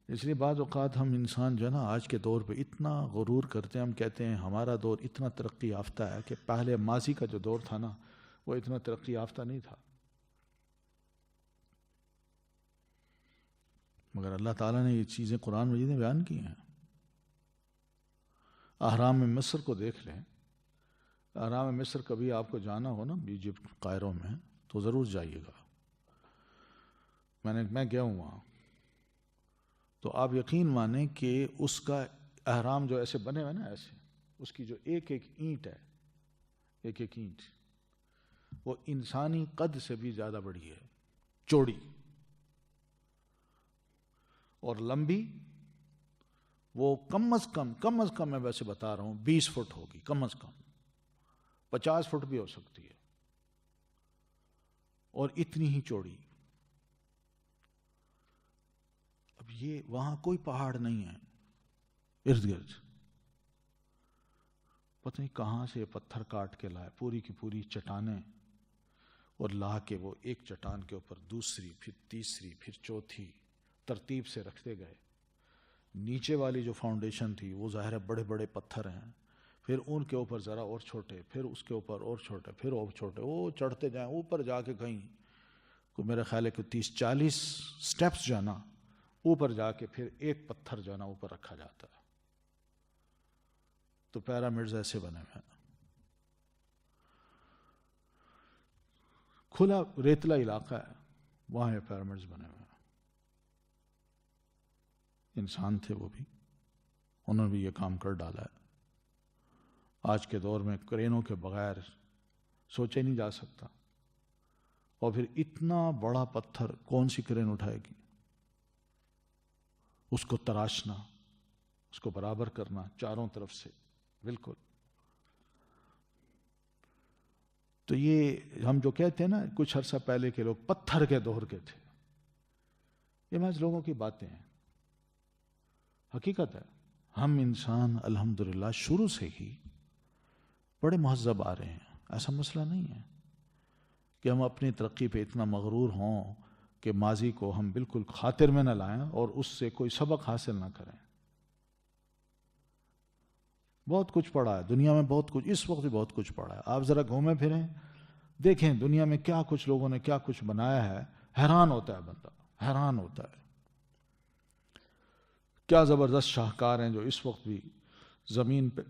اس لیے بعض اوقات ہم انسان جو ہے نا آج کے دور پہ اتنا غرور کرتے ہیں، ہم کہتے ہیں ہمارا دور اتنا ترقی یافتہ ہے، کہ پہلے ماضی کا جو دور تھا نا وہ اتنا ترقی یافتہ نہیں تھا. مگر اللہ تعالیٰ نے یہ چیزیں قرآن مجید میں بیان کی ہیں. اہرام مصر کو دیکھ لیں. اہرام مصر کبھی آپ کو جانا ہو نا ایجپٹ، قاہرہ میں، تو ضرور جائیے گا. میں گیا ہوں وہاں، تو آپ یقین مانیں کہ اس کا اہرام جو ایسے بنے ہوئے نا، ایسے اس کی جو ایک ایک اینٹ ہے، ایک ایک اینٹ وہ انسانی قد سے بھی زیادہ بڑی ہے، چوڑی اور لمبی. وہ کم از کم میں ویسے بتا رہا ہوں 20 فٹ ہوگی، کم از کم 50 فٹ بھی ہو سکتی ہے، اور اتنی ہی چوڑی. اب یہ وہاں کوئی پہاڑ نہیں ہے ارد گرد، پتہ نہیں کہاں سے پتھر کاٹ کے لائے، پوری کی پوری چٹانیں، اور لا کے وہ ایک چٹان کے اوپر دوسری، پھر تیسری، پھر چوتھی، ترتیب سے رکھتے گئے. نیچے والی جو فاؤنڈیشن تھی وہ ظاہر ہے بڑے بڑے پتھر ہیں، پھر ان کے اوپر ذرا اور چھوٹے، پھر اس کے اوپر اور چھوٹے، پھر اور چھوٹے، وہ چڑھتے جائیں اوپر جا کے کہیں کو میرا خیال ہے کہ 30-40 سٹیپس جو ہے نا اوپر جا کے پھر ایک پتھر جو ہے نا اوپر رکھا جاتا ہے. تو پیرامڈز ایسے بنے ہوئے ہیں. کھلا ریتلا علاقہ ہے, وہاں یہ پیرامڈز بنے ہوئے ہیں. انسان تھے وہ بھی, انہوں نے بھی یہ کام کر ڈالا ہے. آج کے دور میں کرینوں کے بغیر سوچے نہیں جا سکتا. اور پھر اتنا بڑا پتھر کون سی کرین اٹھائے گی؟ اس کو تراشنا, اس کو برابر کرنا چاروں طرف سے, بالکل. تو یہ ہم جو کہتے ہیں نا کچھ عرصہ پہلے کے لوگ پتھر کے دور کے تھے, یہ محض لوگوں کی باتیں ہیں. حقیقت ہے ہم انسان الحمدللہ شروع سے ہی بڑے مہذب آ رہے ہیں. ایسا مسئلہ نہیں ہے کہ ہم اپنی ترقی پہ اتنا مغرور ہوں کہ ماضی کو ہم بالکل خاطر میں نہ لائیں اور اس سے کوئی سبق حاصل نہ کریں. بہت کچھ پڑھا ہے دنیا میں, بہت کچھ, اس وقت بھی بہت کچھ پڑھا ہے. آپ ذرا گھومیں پھریں, دیکھیں دنیا میں کیا کچھ لوگوں نے کیا کچھ بنایا ہے, حیران ہوتا ہے بندہ, حیران ہوتا ہے. کیا زبردست شاہکار ہیں جو اس وقت بھی زمین پہ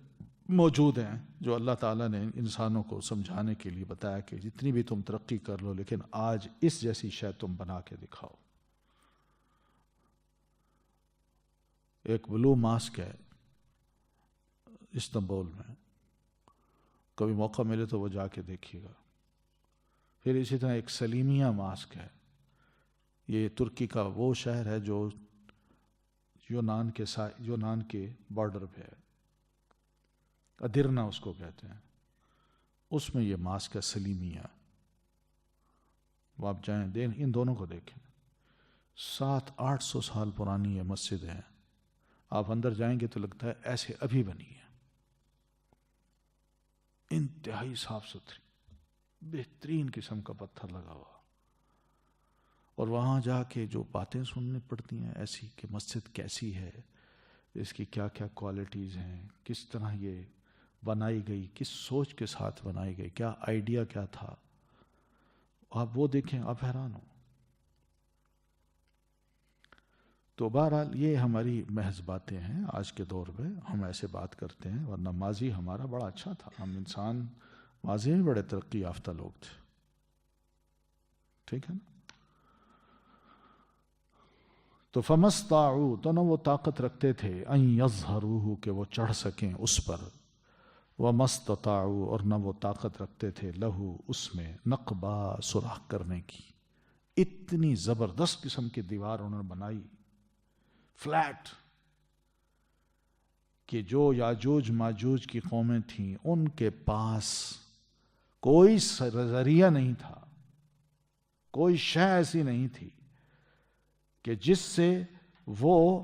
موجود ہیں, جو اللہ تعالیٰ نے انسانوں کو سمجھانے کے لیے بتایا کہ جتنی بھی تم ترقی کر لو لیکن آج اس جیسی شے تم بنا کے دکھاؤ. ایک بلو ماسک ہے استنبول میں, کبھی موقع ملے تو وہ جا کے دیکھیے گا. پھر اسی طرح ایک سلیمیہ ماسک ہے, یہ ترکی کا وہ شہر ہے جو یونان کے بارڈر پہ ہے, ادرنا اس کو کہتے ہیں. اس میں یہ ماسک ہے سلیمیہ. وہ آپ جائیں ان دونوں کو دیکھیں, 700-800 سال پرانی یہ مسجد ہے. آپ اندر جائیں گے تو لگتا ہے ایسے ابھی بنی ہے, انتہائی صاف ستھری, بہترین قسم کا پتھر لگا ہوا. اور وہاں جا کے جو باتیں سننے پڑتی ہیں ایسی کہ مسجد کیسی ہے, اس کی کیا کیا کوالٹیز ہیں, کس طرح یہ بنائی گئی, کس سوچ کے ساتھ بنائی گئی, کیا آئیڈیا کیا تھا, آپ وہ دیکھیں آپ حیران ہو. تو بہرحال یہ ہماری محض باتیں ہیں. آج کے دور میں ہم ایسے بات کرتے ہیں, ورنہ ماضی ہمارا بڑا اچھا تھا. ہم انسان ماضی میں بڑے ترقی یافتہ لوگ تھے. ٹھیک ہے نا. تو فمستطاعوا, تو نہ وہ طاقت رکھتے تھے, ان یظہروہ, کہ وہ چڑھ سکیں اس پر, ومستطاعوا, اور نہ وہ طاقت رکھتے تھے, لہو, اس میں, نقبا, سوراخ کرنے کی. اتنی زبردست قسم کی دیوار انہوں نے بنائی فلیٹ کہ جو یاجوج ماجوج کی قومیں تھیں ان کے پاس کوئی ذریعہ نہیں تھا, کوئی شے ایسی نہیں تھی کہ جس سے وہ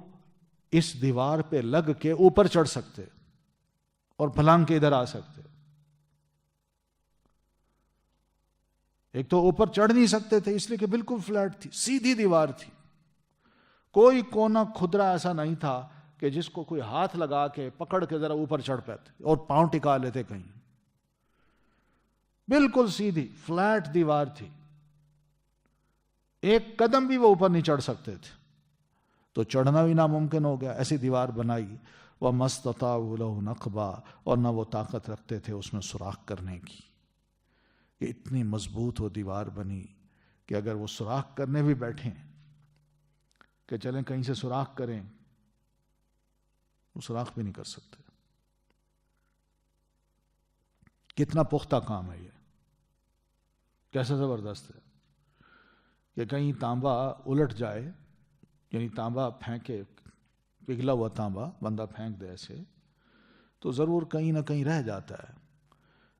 اس دیوار پہ لگ کے اوپر چڑھ سکتے اور پھلانگ کے ادھر آ سکتے. ایک تو اوپر چڑھ نہیں سکتے تھے اس لیے کہ بالکل فلیٹ تھی, سیدھی دیوار تھی. کوئی کونا کھدرا ایسا نہیں تھا کہ جس کو کوئی ہاتھ لگا کے پکڑ کے ذرا اوپر چڑھ پاتے اور پاؤں ٹکا لیتے کہیں. بالکل سیدھی فلیٹ دیوار تھی, ایک قدم بھی وہ اوپر نہیں چڑھ سکتے تھے. تو چڑھنا بھی ناممکن ہو گیا, ایسی دیوار بنائی. وَمَسْتَطَاعُوا لَهُ نَقْبًا, اور نہ وہ طاقت رکھتے تھے اس میں سوراخ کرنے کی. کہ اتنی مضبوط وہ دیوار بنی کہ اگر وہ سوراخ کرنے بھی بیٹھیں کہ چلیں کہیں سے سوراخ کریں, وہ سوراخ بھی نہیں کر سکتے. کتنا پختہ کام ہے یہ, کیسا زبردست ہے کہ کہیں تانبا الٹ جائے, یعنی تانبا پھینکے, پگھلا ہوا تانبا بندہ پھینک دے ایسے, تو ضرور کہیں نہ کہیں رہ جاتا ہے.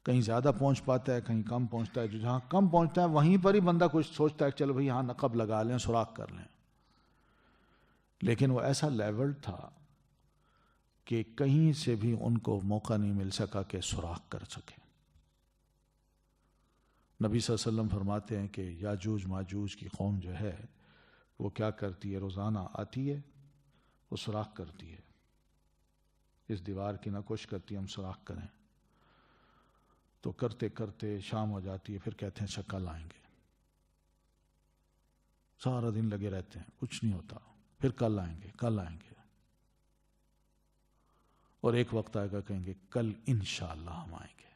کہیں زیادہ پہنچ پاتا ہے, کہیں کم پہنچتا ہے. جو جہاں کم پہنچتا ہے وہیں پر ہی بندہ کچھ سوچتا ہے چلو بھئی یہاں نقب لگا لیں, سوراخ کر لیں. لیکن وہ ایسا لیول تھا کہ کہیں سے بھی ان کو موقع نہیں مل سکا کہ سوراخ کر سکیں. نبی صلی اللہ علیہ وسلم فرماتے ہیں کہ یاجوج ماجوج کی قوم جو ہے وہ کیا کرتی ہے, روزانہ آتی ہے, وہ سوراخ کرتی ہے, اس دیوار کی نہ کوشش کرتی ہے ہم سوراخ کریں. تو کرتے کرتے شام ہو جاتی ہے, پھر کہتے ہیں اچھا کل آئیں گے. سارا دن لگے رہتے ہیں، کچھ نہیں ہوتا، پھر کل آئیں گے کل آئیں گے، اور ایک وقت آئے گا کہیں گے کل انشاءاللہ ہم آئیں گے،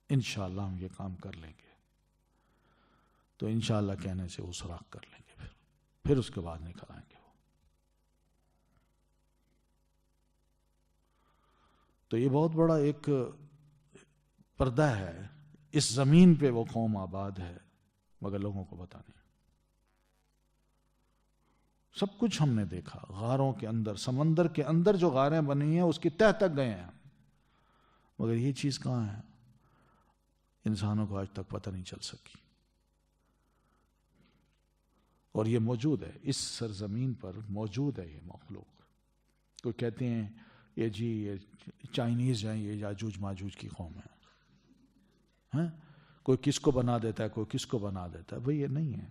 انشاءاللہ ہم یہ کام کر لیں گے، تو انشاءاللہ کہنے سے وہ سراغ کر لیں گے، پھر اس کے بعد نکل آئیں گے وہ۔ تو یہ بہت بڑا ایک پردہ ہے، اس زمین پہ وہ قوم آباد ہے، مگر لوگوں کو پتہ نہیں۔ سب کچھ ہم نے دیکھا، غاروں کے اندر، سمندر کے اندر جو غاریں بنی ہیں اس کی تہ تک گئے ہیں، مگر یہ چیز کہاں ہے؟ انسانوں کو آج تک پتہ نہیں چل سکی، اور یہ موجود ہے اس سرزمین پر، موجود ہے یہ مخلوق۔ کوئی کہتے ہیں یہ جی یہ چائنیز ہیں، یہ یاجوج ماجوج کی قوم ہے، ہاں؟ کوئی کس کو بنا دیتا ہے، کوئی کس کو بنا دیتا ہے، بھئی یہ نہیں ہے۔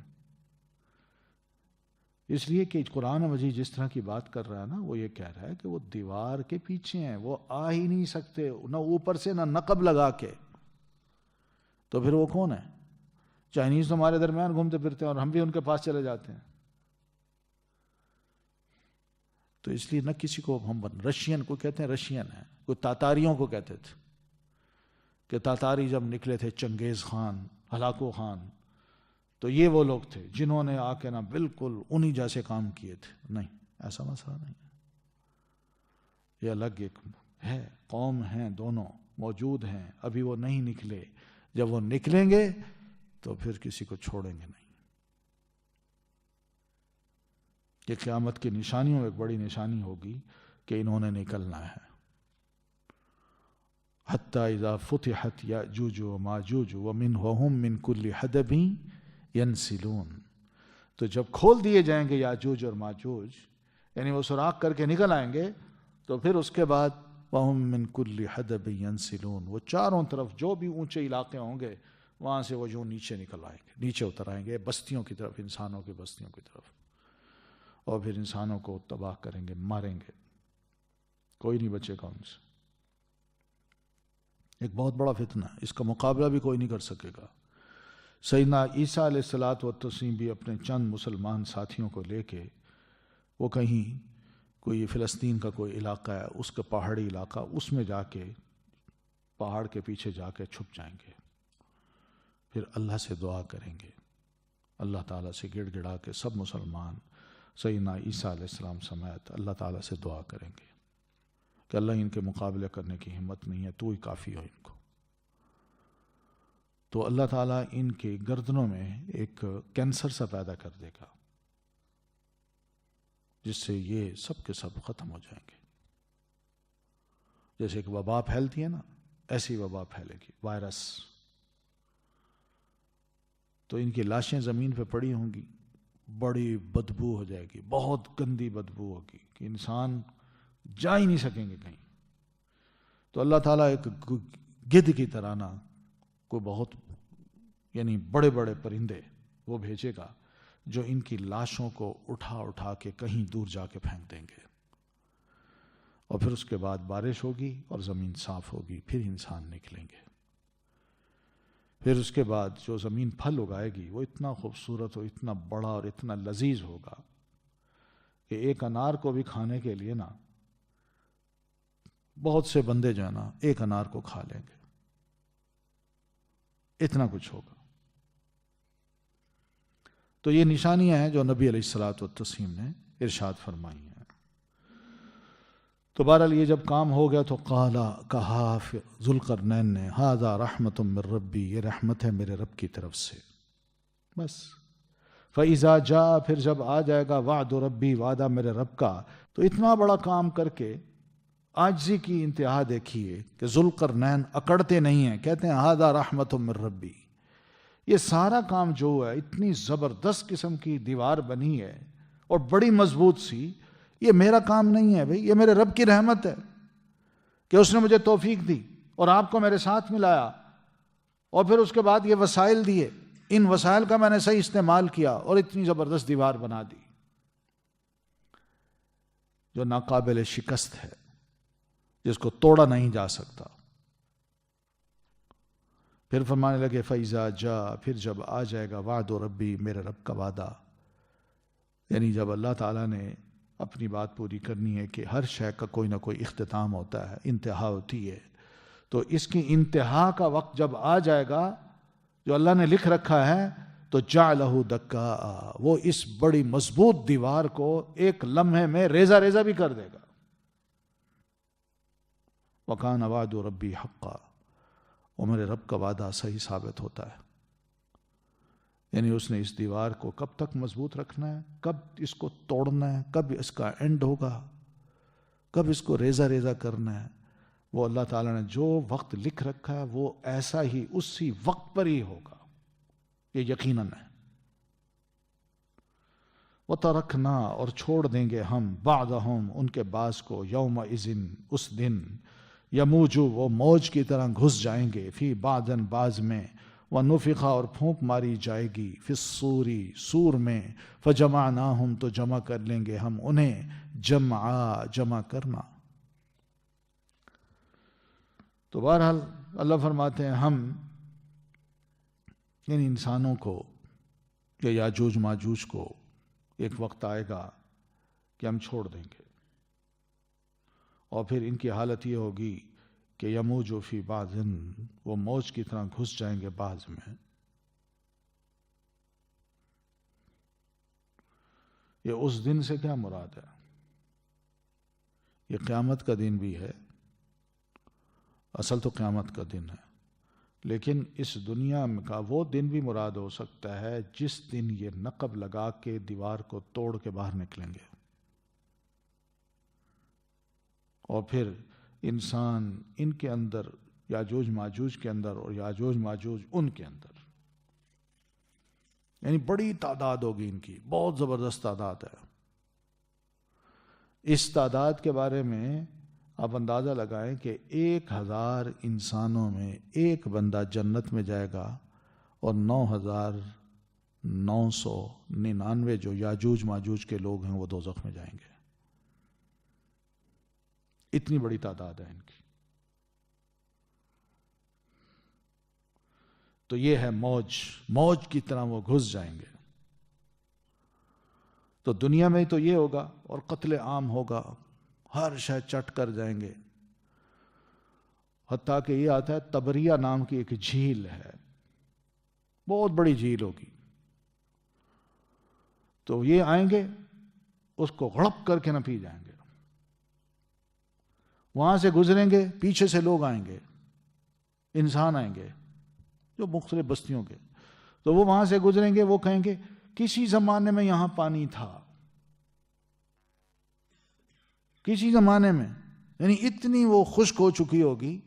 اس لیے کہ قرآن مجید جس طرح کی بات کر رہا ہے نا، وہ یہ کہہ رہا ہے کہ وہ دیوار کے پیچھے ہیں، وہ آ ہی نہیں سکتے، نہ اوپر سے نہ نقب لگا کے، تو پھر وہ کون ہے؟ چائنیز تو ہمارے درمیان گھومتے پھرتے ہیں اور ہم بھی ان کے پاس چلے جاتے ہیں۔ تو اس لیے نہ کسی کو ہم رشین کو کہتے ہیں، رشین ہے، کوئی تاتاریوں کو کہتے تھے کہ تاتاری جب نکلے تھے چنگیز خان، ہلاکو خان، تو یہ وہ لوگ تھے جنہوں نے آ کے نا بالکل انہی جیسے کام کیے تھے۔ نہیں، ایسا مسئلہ نہیں ہے، یہ الگ ایک ہے، قوم ہیں، دونوں موجود ہیں، ابھی وہ نہیں نکلے، جب وہ نکلیں گے تو پھر کسی کو چھوڑیں گے نہیں۔ یہ قیامت کی نشانیوں ایک بڑی نشانی ہوگی کہ انہوں نے نکلنا ہے۔ حتی اذا فتحت یاجوج و ماجوج ومنہم من کل حدب ینسلون، تو جب کھول دیے جائیں گے یاجوج اور ماجوج، یعنی وہ سراغ کر کے نکل آئیں گے، تو پھر اس کے بعد وہم من کل حدب ینسلون، وہ چاروں طرف جو بھی اونچے علاقے ہوں گے وہاں سے وہ جو نیچے نکل آئیں گے، نیچے اتر آئیں گے بستیوں کی طرف، انسانوں کی بستیوں کی طرف، اور پھر انسانوں کو تباہ کریں گے، ماریں گے، کوئی نہیں بچے گا ان سے۔ ایک بہت بڑا فتنہ ہے، اس کا مقابلہ بھی کوئی نہیں کر سکے گا۔ سیدنا عیسیٰ علیہ الصلوۃ والتسلیم بھی اپنے چند مسلمان ساتھیوں کو لے کے وہ کہیں کوئی فلسطین کا کوئی علاقہ ہے، اس کا پہاڑی علاقہ، اس میں جا کے پہاڑ کے پیچھے جا کے چھپ جائیں گے، پھر اللہ سے دعا کریں گے، اللہ تعالیٰ سے گڑ گڑا کے سب مسلمان سیدنا عیسیٰ علیہ السلام سمیت اللہ تعالیٰ سے دعا کریں گے کہ اللہ ان کے مقابلے کرنے کی ہمت نہیں ہے، تو ہی کافی ہو ان کو۔ تو اللہ تعالیٰ ان کے گردنوں میں ایک کینسر سا پیدا کر دے گا، جس سے یہ سب کے سب ختم ہو جائیں گے۔ جیسے کہ وبا پھیلتی ہے نا، ایسی وبا پھیلے گی، وائرس۔ تو ان کی لاشیں زمین پہ پڑی ہوں گی، بڑی بدبو ہو جائے گی، بہت گندی بدبو ہوگی کہ انسان جا ہی نہیں سکیں گے کہیں۔ تو اللہ تعالیٰ ایک گدھ کی طرح نا کوئی بہت یعنی بڑے بڑے پرندے وہ بھیجے گا جو ان کی لاشوں کو اٹھا اٹھا کے کہیں دور جا کے پھینک دیں گے، اور پھر اس کے بعد بارش ہوگی اور زمین صاف ہوگی، پھر انسان نکلیں گے۔ پھر اس کے بعد جو زمین پھل اگائے گی وہ اتنا خوبصورت اور اتنا بڑا اور اتنا لذیذ ہوگا کہ ایک انار کو بھی کھانے کے لیے نا بہت سے بندے جو ہے نا ایک انار کو کھا لیں گے، اتنا کچھ ہوگا۔ تو یہ نشانیاں ہیں جو نبی علیہ الصلوۃ والتسلیم نے ارشاد فرمائی ہیں۔ تو بہرحال یہ جب کام ہو گیا تو کہا ذوالقرنین نے ھذا رحمت من ربی، یہ رحمت ہے میرے رب کی طرف سے، بس۔ فَإِذَا جَاءَ، پھر جب آ جائے گا وعد ربی، وعدہ میرے رب کا۔ تو اتنا بڑا کام کر کے عاجزی کی انتہا دیکھیے کہ ذوالقرنین اکڑتے نہیں ہیں، کہتے ہیں ھذا رحمت من ربی۔ یہ سارا کام جو ہے، اتنی زبردست قسم کی دیوار بنی ہے اور بڑی مضبوط سی، یہ میرا کام نہیں ہے بھئی، یہ میرے رب کی رحمت ہے کہ اس نے مجھے توفیق دی اور آپ کو میرے ساتھ ملایا، اور پھر اس کے بعد یہ وسائل دیے، ان وسائل کا میں نے صحیح استعمال کیا اور اتنی زبردست دیوار بنا دی جو ناقابل شکست ہے، جس کو توڑا نہیں جا سکتا۔ پھر فرمانے لگے فَإِذَا جَاءَ، پھر جب آ جائے گا وعد ربی، میرے رب کا وعدہ، یعنی جب اللہ تعالیٰ نے اپنی بات پوری کرنی ہے کہ ہر شے کا کوئی نہ کوئی اختتام ہوتا ہے، انتہا ہوتی ہے، تو اس کی انتہا کا وقت جب آ جائے گا جو اللہ نے لکھ رکھا ہے تو جعلہ دکا، وہ اس بڑی مضبوط دیوار کو ایک لمحے میں ریزہ ریزہ بھی کر دے گا۔ وَكَانَ وَعْدُ رَبِّي حَقًّا، اور میرے رب کا وعدہ صحیح ثابت ہوتا ہے۔ یعنی اس نے اس دیوار کو کب تک مضبوط رکھنا ہے، کب اس کو توڑنا ہے، کب اس کا اینڈ ہوگا، کب اس کو ریزہ ریزہ کرنا ہے، وہ اللہ تعالیٰ نے جو وقت لکھ رکھا ہے وہ ایسا ہی اسی وقت پر ہی ہوگا، یہ یقیناً ہے۔ وَتَرَكْنَا، اور چھوڑ دیں گے ہم بَعْضَهُمْ، ان کے بعض کو، یومئذ، اس دن، یموجو، وہ موج کی طرح گھس جائیں گے، فی بعضن، بعض میں، وَنُفِخَ، اور پھونک ماری جائے گی، فی الصُّورِ، سور میں، فَجَمَعْنَاهُمْ، تو جمع کر لیں گے ہم انہیں، جمع کرنا۔ تو بہرحال اللہ فرماتے ہیں ہم ان انسانوں کو یا یاجوج ماجوج کو ایک وقت آئے گا کہ ہم چھوڑ دیں گے، اور پھر ان کی حالت یہ ہوگی کہ یموج فی بعض، وہ موج کی طرح گھس جائیں گے بعض میں۔ یہ اس دن سے کیا مراد ہے؟ یہ قیامت کا دن بھی ہے، اصل تو قیامت کا دن ہے، لیکن اس دنیا کا وہ دن بھی مراد ہو سکتا ہے جس دن یہ نقب لگا کے دیوار کو توڑ کے باہر نکلیں گے، اور پھر انسان ان کے اندر، یاجوج ماجوج کے اندر اور یاجوج ماجوج ان کے اندر، یعنی بڑی تعداد ہوگی ان کی، بہت زبردست تعداد ہے۔ اس تعداد کے بارے میں آپ اندازہ لگائیں کہ 1000 انسانوں میں ایک بندہ جنت میں جائے گا، اور 9999 جو یاجوج ماجوج کے لوگ ہیں وہ دوزخ میں جائیں گے۔ اتنی بڑی تعداد ہے ان کی۔ تو یہ ہے موج کی طرح وہ گھس جائیں گے۔ تو دنیا میں تو یہ ہوگا، اور قتل عام ہوگا، ہر شے چٹ کر جائیں گے، حتیٰ کہ یہ آتا ہے تبریہ نام کی ایک جھیل ہے، بہت بڑی جھیل ہوگی، تو یہ آئیں گے اس کو غڑپ کر کے نہ پی جائیں گے، وہاں سے گزریں گے، پیچھے سے لوگ آئیں گے، انسان آئیں گے جو مختلف بستیوں کے، تو وہ وہاں سے گزریں گے، وہ کہیں گے کسی زمانے میں یہاں پانی تھا، کسی زمانے میں، یعنی اتنی وہ خشک ہو چکی ہوگی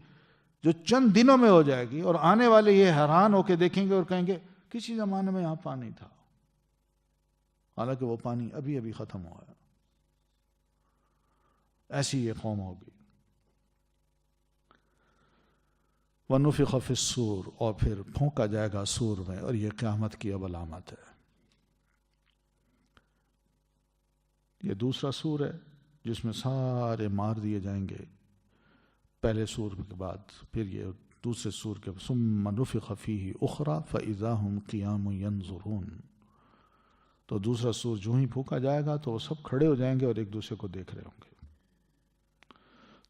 جو چند دنوں میں ہو جائے گی، اور آنے والے یہ حیران ہو کے دیکھیں گے اور کہیں گے کسی زمانے میں یہاں پانی تھا، حالانکہ وہ پانی ابھی ابھی ختم ہوا ہے۔ ایسی یہ قوم ہوگی۔ وَنُفِخَ فِي الصُّورِ، اور پھر پھونکا جائے گا سور میں، اور یہ قیامت کی اب علامت ہے۔ یہ دوسرا سور ہے جس میں سارے مار دیے جائیں گے پہلے سور کے بعد، پھر یہ دوسرے سور کے ثُمَّ نُفِخَ فِيهِ أُخْرَى فَإِذَا هُمْ قِيَامٌ يَنظُرُونَ، تو دوسرا سور جو ہی پھونکا جائے گا تو وہ سب کھڑے ہو جائیں گے اور ایک دوسرے کو دیکھ رہے ہوں گے۔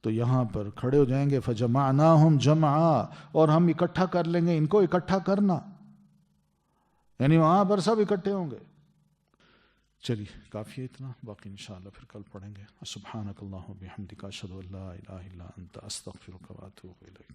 تو یہاں پر کھڑے ہو جائیں گے، فَجَمَعْنَاهُمْ جَمْعًا، اور ہم اکٹھا کر لیں گے ان کو، اکٹھا کرنا یعنی وہاں پر سب اکٹھے ہوں گے۔ چلیے کافی ہے اتنا، باقی انشاءاللہ پھر کل پڑھیں گے۔ سبحانک اللہم بحمدک، اشہد ان لا الہ الا انت، استغفرک واتوب الیک۔